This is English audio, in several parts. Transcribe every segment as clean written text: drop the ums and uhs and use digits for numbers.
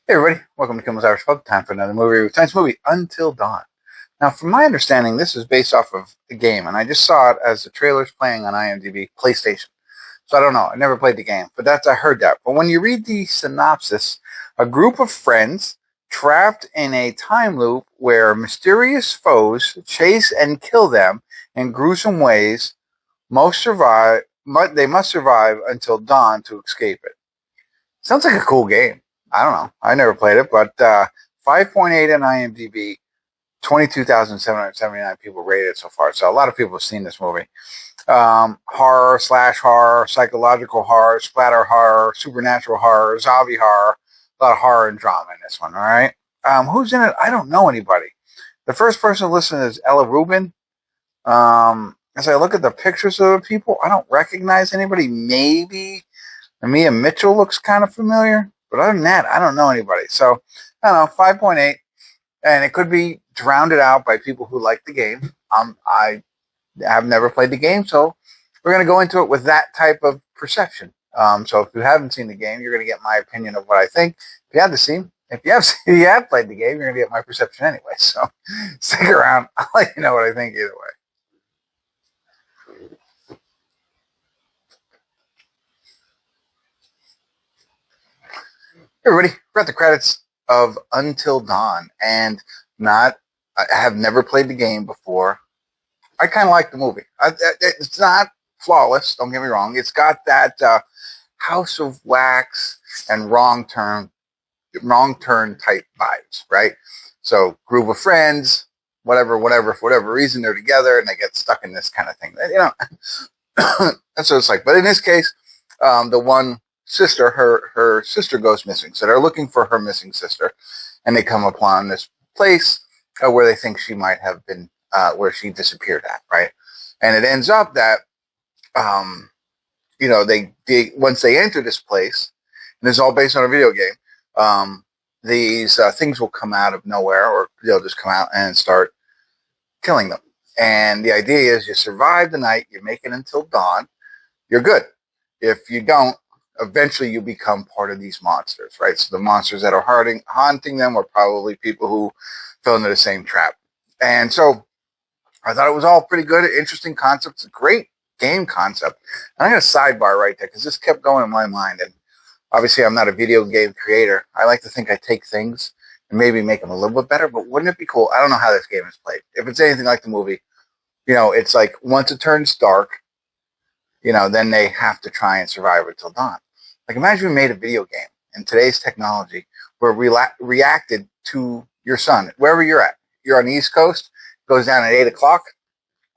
Hey everybody, welcome to Kimmel's Irish Pub. Time for another movie review. Tonight's movie, Until Dawn. Now, from my understanding, this is based off of a game, and I just saw it as the trailer's playing on IMDb, PlayStation. So I don't know, I never played the game, but I heard that. But when you read the synopsis, a group of friends trapped in a time loop where mysterious foes chase and kill them in gruesome ways, they must survive until dawn to escape it. Sounds like a cool game. I don't know. I never played it, but 5.8 on IMDb, 22,779 people rated it so far. So a lot of people have seen this movie. Horror, slash horror, psychological horror, splatter horror, supernatural horror, zombie horror. A lot of horror and drama in this one, all right? Who's in it? I don't know anybody. The first person to listen is Ella Rubin. As I look at the pictures of the people, I don't recognize anybody. Maybe Mia Mitchell looks kind of familiar, but other than that, I don't know anybody. So, I don't know, 5.8, and it could be drowned out by people who like the game. I have never played the game, so we're going to go into it with that type of perception. So if you haven't seen the game, you're going to get my opinion of what I think. If you have played the game, you're going to get my perception anyway. So stick around. I'll let you know what I think either way. Hey everybody, we're at the credits of Until Dawn, and I have never played the game before. I kind of like the movie. It's not flawless, don't get me wrong. It's got that House of Wax and Wrong Turn type vibes, right? So group of friends, whatever, for whatever reason, they're together and they get stuck in this kind of thing. That's what it's like. But in this case, the one sister, her sister goes missing. So they're looking for her missing sister, and they come upon this place where they think she might have been, where she disappeared at, right? And it ends up that, they once they enter this place, and it's all based on a video game, these things will come out of nowhere, or they'll just come out and start killing them. And the idea is you survive the night, you make it until dawn, you're good. If you don't, eventually you become part of these monsters, right? So the monsters that are haunting them are probably people who fell into the same trap. And so I thought it was all pretty good, interesting concept. It's a great game concept. And I got a sidebar right there because this kept going in my mind. And obviously I'm not a video game creator. I like to think I take things and maybe make them a little bit better, but wouldn't it be cool? I don't know how this game is played. If it's anything like the movie, it's like once it turns dark, then they have to try and survive until dawn. Like imagine we made a video game in today's technology where we reacted to your sun, wherever you're at. You're on the East Coast, goes down at 8 o'clock,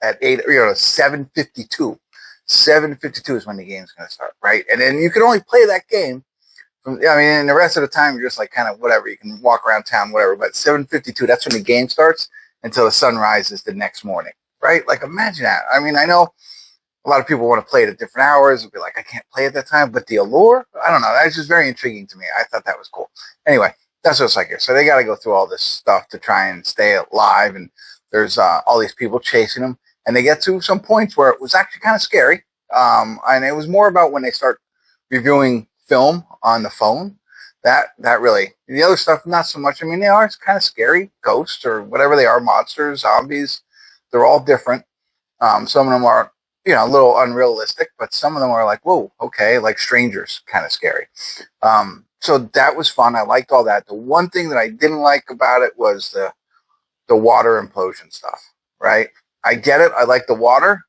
at 7:52. 7:52 is when the game's going to start, right? And then you can only play that game. And the rest of the time, you're just like kind of whatever. You can walk around town, whatever. But 7:52, that's when the game starts until the sun rises the next morning, right? Like imagine that. I know a lot of people want to play it at different hours and be like, I can't play at that time. But the allure, I don't know. That's just very intriguing to me. I thought that was cool. Anyway, that's what it's like here. So they got to go through all this stuff to try and stay alive. And there's all these people chasing them. And they get to some points where it was actually kind of scary. And it was more about when they start reviewing film on the phone. That really, the other stuff, not so much. They are kind of scary. Ghosts or whatever they are, monsters, zombies. They're all different. Some of them are, a little unrealistic, but some of them are like, whoa, okay, like Strangers, kind of scary. So that was fun. I liked all that. The one thing that I didn't like about it was the water implosion stuff, right? I get it. I like the water,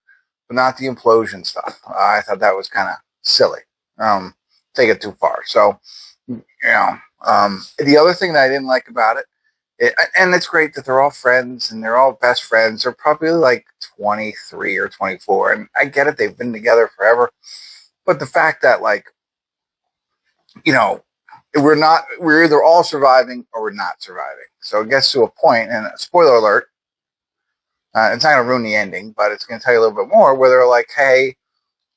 but not the implosion stuff. I thought that was kind of silly. Take it too far. So, the other thing that I didn't like about it, and it's great that they're all friends and they're all best friends. They're probably like 23 or 24. And I get it. They've been together forever. But the fact that we're either all surviving or we're not surviving. So it gets to a point, and spoiler alert, it's not going to ruin the ending, but it's going to tell you a little bit more where they're like, hey,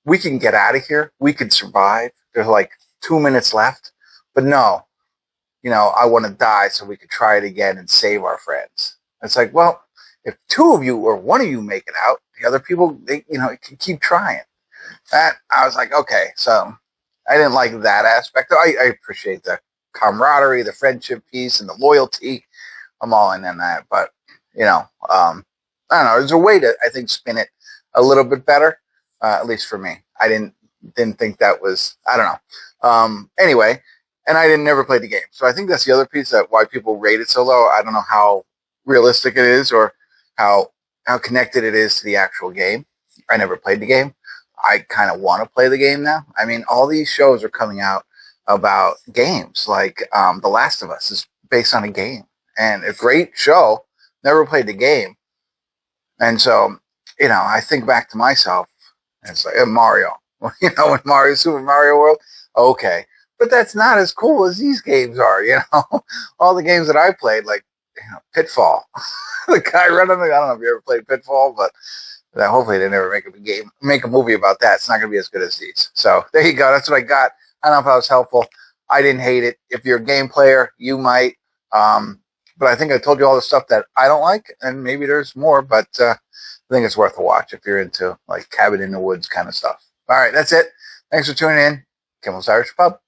we can get out of here. We can survive. There's like 2 minutes left. But no, I want to die so we could try it again and save our friends. It's like, well, if two of you or one of you make it out, the other people, they can keep trying. That I was like, okay, so I didn't like that aspect. I appreciate camaraderie, the friendship piece, and the loyalty. I'm all in on that. But, you know, I don't know. There's a way to, I think, spin it a little bit better, at least for me. I didn't think that was, I don't know. Anyway, and I never played the game. So I think that's the other piece that why people rate it so low. I don't know how realistic it is or how connected it is to the actual game. I never played the game. I kind of want to play the game now. I mean, all these shows are coming out about games. Like The Last of Us is based on a game. And a great show. Never played the game. And so, you know, I think back to myself. And it's like Mario. You know, in Mario, Super Mario World. Okay. But that's not as cool as these games are, you know. All the games that I played, like, you know, Pitfall. The guy running, I don't know if you ever played Pitfall, but hopefully they never make a movie about that. It's not going to be as good as these. So there you go. That's what I got. I don't know if that was helpful. I didn't hate it. If you're a game player, you might. But I think I told you all the stuff that I don't like, and maybe there's more, but I think it's worth a watch if you're into like cabin in the woods kind of stuff. All right, that's it. Thanks for tuning in. Kimmel's Irish Pub.